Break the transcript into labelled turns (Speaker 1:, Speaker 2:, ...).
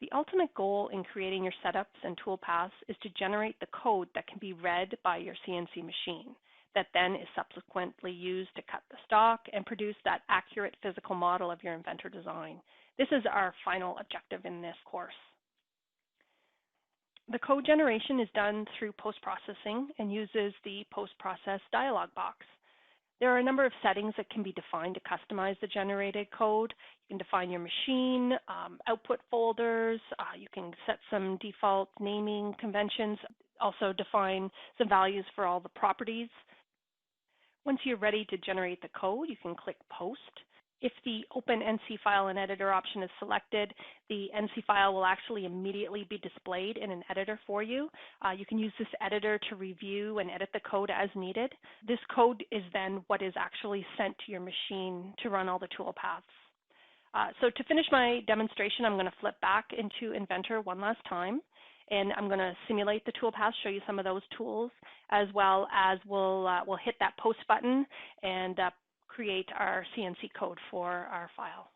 Speaker 1: The ultimate goal in creating your setups and toolpaths is to generate the code that can be read by your CNC machine, that then is subsequently used to cut the stock and produce that accurate physical model of your Inventor design. This is our final objective in this course. The code generation is done through post-processing and uses the post-process dialog box. There are a number of settings that can be defined to customize the generated code. You can define your machine, output folders, you can set some default naming conventions, also define some values for all the properties. Once you're ready to generate the code, you can click Post. If the Open NC File and Editor option is selected, the NC file will actually immediately be displayed in an editor for you. You can use this editor to review and edit the code as needed. This code is then what is actually sent to your machine to run all the toolpaths. So to finish my demonstration, I'm going to flip back into Inventor one last time, and I'm going to simulate the toolpaths, show you some of those tools, as well as we'll hit that Post button and create our CNC code for our file.